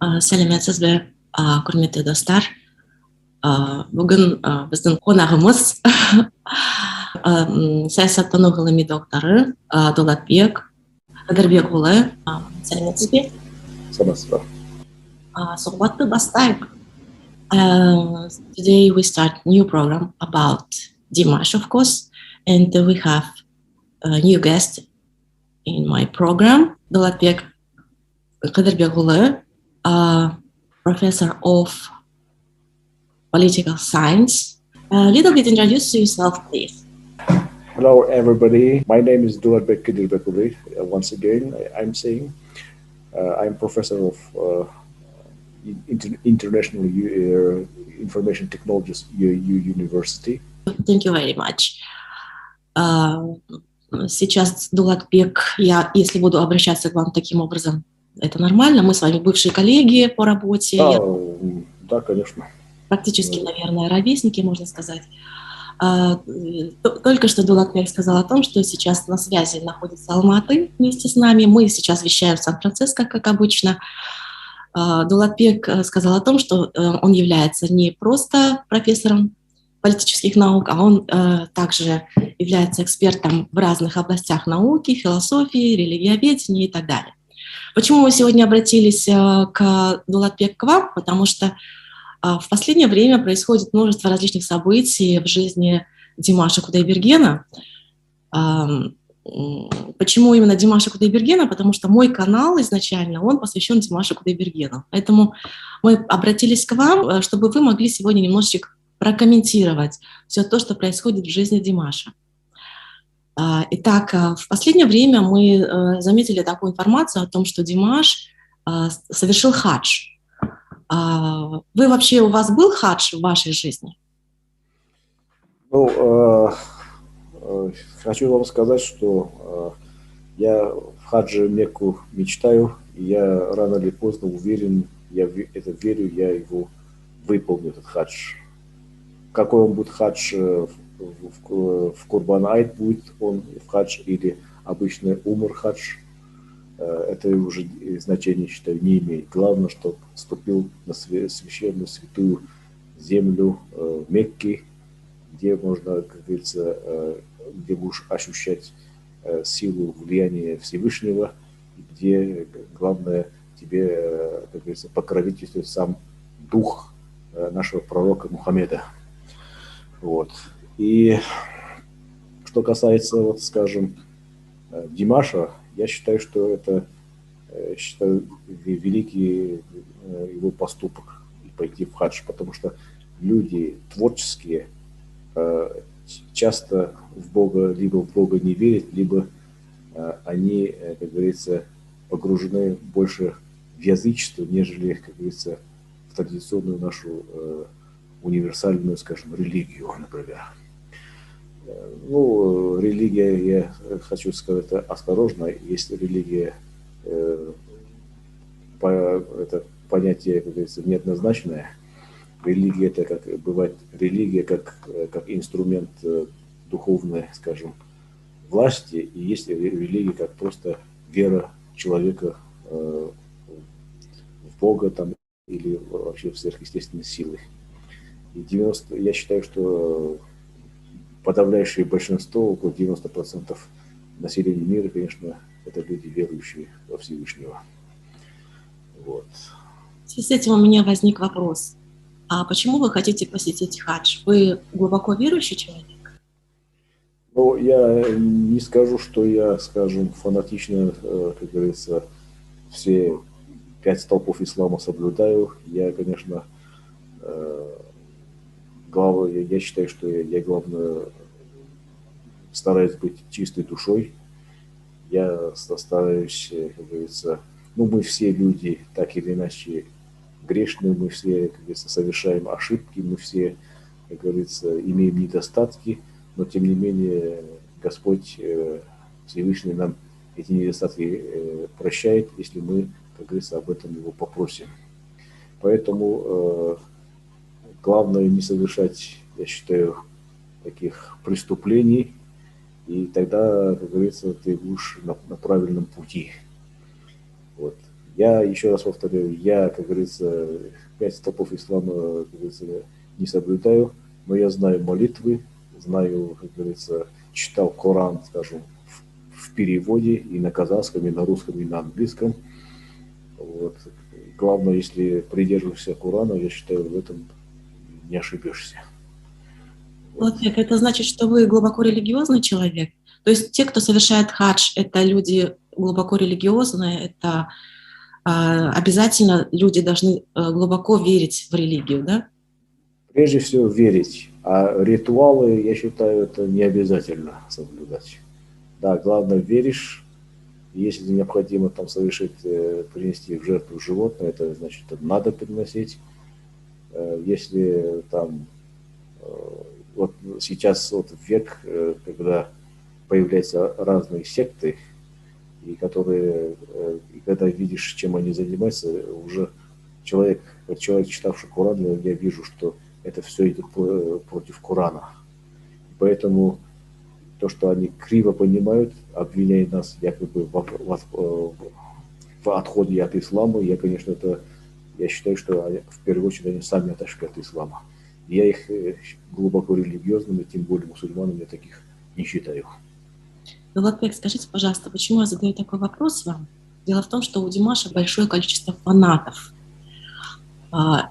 Сәлеметсізбе, құрметті достар. Бүгін біздің қонағымыз саясаттану ғылыми докторы Дулатбек Қыдырбекұлы. Сәлеметсізбе? Сәлеметсіз. Сұхбатты бастайық. Today we start new program about Dimash, of course, and we have a new guest in my program, Дулатбек Қыдырбекұлы, professor of political science. A little bit introduce yourself, please. Hello, everybody. My name is Dulатbek Kıdırbekoğlu. Once again, I'm saying I'm professor of international information technologies University. Thank you very much. Сейчас, Дулатбек, я, если буду обращаться к вам таким образом, это нормально? Мы с вами бывшие коллеги по работе. Да, конечно. Практически, наверное, ровесники, можно сказать. Только что Дулатбек сказал о том, что сейчас на связи находится Алматы вместе с нами. Мы сейчас вещаем в Сан-Франциско, как обычно. Дулатбек сказал о том, что он является не просто профессором политических наук, а он также является экспертом в разных областях науки, философии, религиоведения и так далее. Почему мы сегодня обратились к Дулатбек, к вам? Потому что в последнее время происходит множество различных событий в жизни Димаша Кудайбергена. Почему именно Димаша Кудайбергена? Потому что мой канал изначально, он посвящен Димашу Кудайбергену. Поэтому мы обратились к вам, чтобы вы могли сегодня немножечко прокомментировать все то, что происходит в жизни Димаша. Итак, в последнее время мы заметили такую информацию о том, что Димаш совершил хадж. Вы вообще, у вас был хадж в вашей жизни? Хочу вам сказать, что я в хадже Мекку мечтаю, и я рано или поздно уверен, я это верю, я его выполню, этот хадж. Какой он будет хадж, в Курбан-Айд будет он в хадж или обычный умр-хадж, это уже значение, считаю, не имеет. Главное, чтобы вступил на священную святую землю Мекки, где можно, как говорится, где будешь ощущать силу влияния Всевышнего, где главное тебе, как говорится, покровительствует сам дух нашего пророка Мухаммеда. Вот. И что касается, вот, скажем, Димаша, я считаю, что это великий его поступок пойти в хадж, потому что люди творческие часто в Бога, либо в Бога не верят, либо они, как говорится, погружены больше в язычество, нежели, как говорится, в традиционную нашу универсальную, скажем, религию, например. Ну, религия, я хочу сказать, это осторожно. Есть религия, это понятие, как говорится, неоднозначное. Религия, это как бывает религия, как инструмент духовной, скажем, власти, и есть религия как просто вера человека в Бога там, или вообще в сверхъестественные силы. И я считаю, что подавляющее большинство, около 90% населения мира, конечно, это люди, верующие во Всевышнего. Вот. В связи с этим у меня возник вопрос. А почему вы хотите посетить хадж? Вы глубоко верующий человек? Ну, я не скажу, что я, скажем, фанатично, как говорится, все 5 столпов ислама соблюдаю. Я, конечно, я считаю, что я, главное, стараюсь быть чистой душой. Я стараюсь, как говорится, ну, мы все люди, так или иначе, грешные, мы все, как говорится, совершаем ошибки, мы все, как говорится, имеем недостатки, но, тем не менее, Господь Всевышний нам эти недостатки прощает, если мы, как говорится, об этом его попросим. Поэтому главное не совершать, я считаю, таких преступлений, и тогда, как говорится, ты будешь на правильном пути. Вот. Я еще раз повторяю, я, как говорится, 5 столпов ислама, как говорится, не соблюдаю, но я знаю молитвы, знаю, как говорится, читал Коран, скажем, в переводе и на казахском, и на русском, и на английском. Вот. Главное, если придерживаешься Корана, я считаю, в этом не ошибешься. Вот. Человек, это значит, что вы глубоко религиозный человек? То есть те, кто совершает хадж, это люди глубоко религиозные, это обязательно люди должны глубоко верить в религию, да? Прежде всего верить, а ритуалы, я считаю, это не обязательно соблюдать. Да, главное, веришь, если необходимо там совершить, принести в жертву животное, это значит, это надо приносить. Если там, вот сейчас вот век, когда появляются разные секты, и которые, и когда видишь, чем они занимаются, уже человек, читавший Коран, я вижу, что это все идет против Корана. Поэтому то, что они криво понимают, обвиняя нас якобы в отходе от ислама, я считаю, что они, в первую очередь они сами отошли от ислама. Я их глубоко религиозными, тем более мусульманами, я таких не считаю. Дулатбек, скажите, пожалуйста, почему я задаю такой вопрос вам? Дело в том, что у Димаша большое количество фанатов.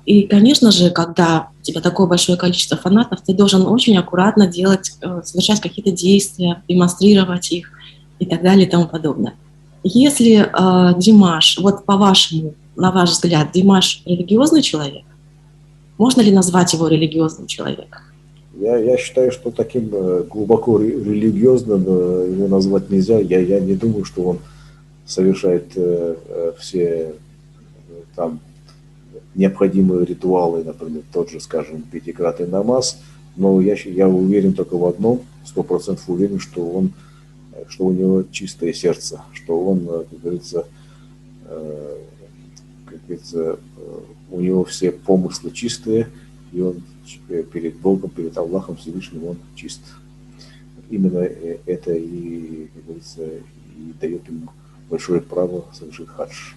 И, конечно же, когда у тебя такое большое количество фанатов, ты должен очень аккуратно совершать какие-то действия, демонстрировать их и так далее и тому подобное. Если Димаш, вот по-вашему, на ваш взгляд, Димаш религиозный человек, можно ли назвать его религиозным человеком? Я считаю, что таким глубоко религиозным его назвать нельзя. Я не думаю, что он совершает все там необходимые ритуалы, например, тот же, скажем, пятикратный намаз. Но я уверен только в одном, 100% уверен, что у него чистое сердце, что он, как говорится, у него все помыслы чистые, и он перед Богом, перед Аллахом Всевышним он чист. Именно это и, как говорится, и дает ему большое право совершить хадж.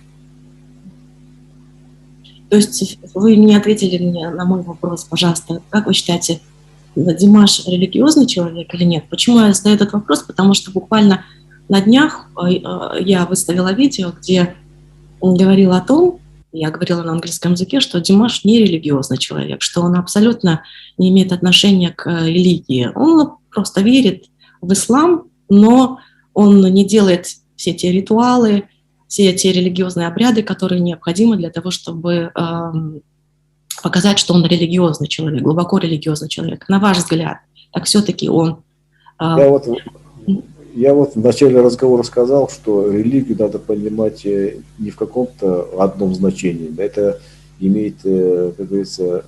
То есть вы не ответили мне на мой вопрос, пожалуйста. Как вы считаете, Димаш религиозный человек или нет? Почему я задаю этот вопрос? Потому что буквально на днях я выставила видео, где говорила о том, я говорила на английском языке, что Димаш не религиозный человек, что он абсолютно не имеет отношения к религии. Он просто верит в ислам, но он не делает все те ритуалы, все те религиозные обряды, которые необходимы для того, чтобы показать, что он религиозный человек, глубоко религиозный человек. На ваш взгляд, так все-таки он... Я вот в начале разговора сказал, что религию надо понимать не в каком-то одном значении. Это имеет, как говорится,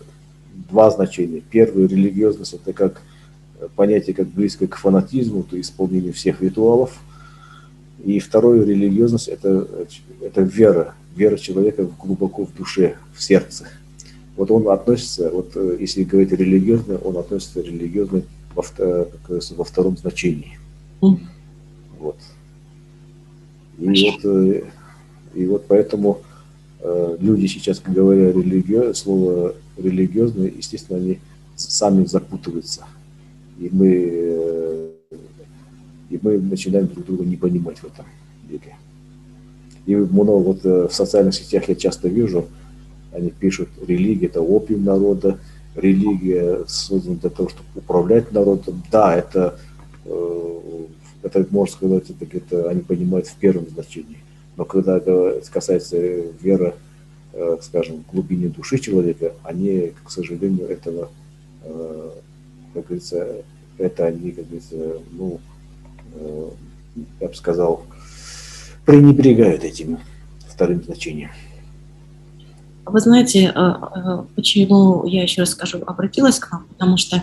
два значения. Первое, религиозность, это как понятие, как близкое к фанатизму, то исполнению всех ритуалов. И второе, религиозность, это вера человека глубоко в душе, в сердце. Вот он относится, вот если говорить религиозно, он относится религиозно во втором значении. Вот. И вот поэтому люди сейчас, говоря слово религиозное, естественно, они сами запутываются. И мы начинаем друг друга не понимать в этом деле. И много вот в социальных сетях я часто вижу, они пишут, религия – это опиум народа, религия создана для того, чтобы управлять народом. Да, это можно сказать, это они понимают в первом значении. Но когда касается веры, скажем, в глубине души человека, они, к сожалению, этого, как говорится, это они, как говорится, я бы сказал, пренебрегают этим вторым значением. Вы знаете, почему я еще раз скажу, обратилась к вам, потому что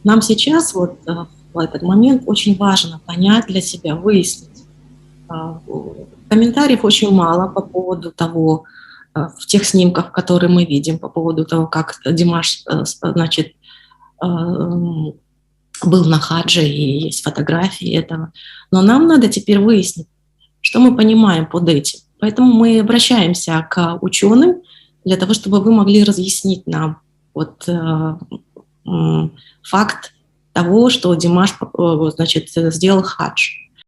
нам сейчас вот в этот момент очень важно понять для себя, выяснить. Комментариев очень мало по поводу того, в тех снимках, которые мы видим, по поводу того, как Димаш, значит, был на хадже, и есть фотографии этого. Но нам надо теперь выяснить, что мы понимаем под этим. Поэтому мы обращаемся к ученым для того, чтобы вы могли разъяснить нам вот, факт того, что Димаш, значит, сделал хадж.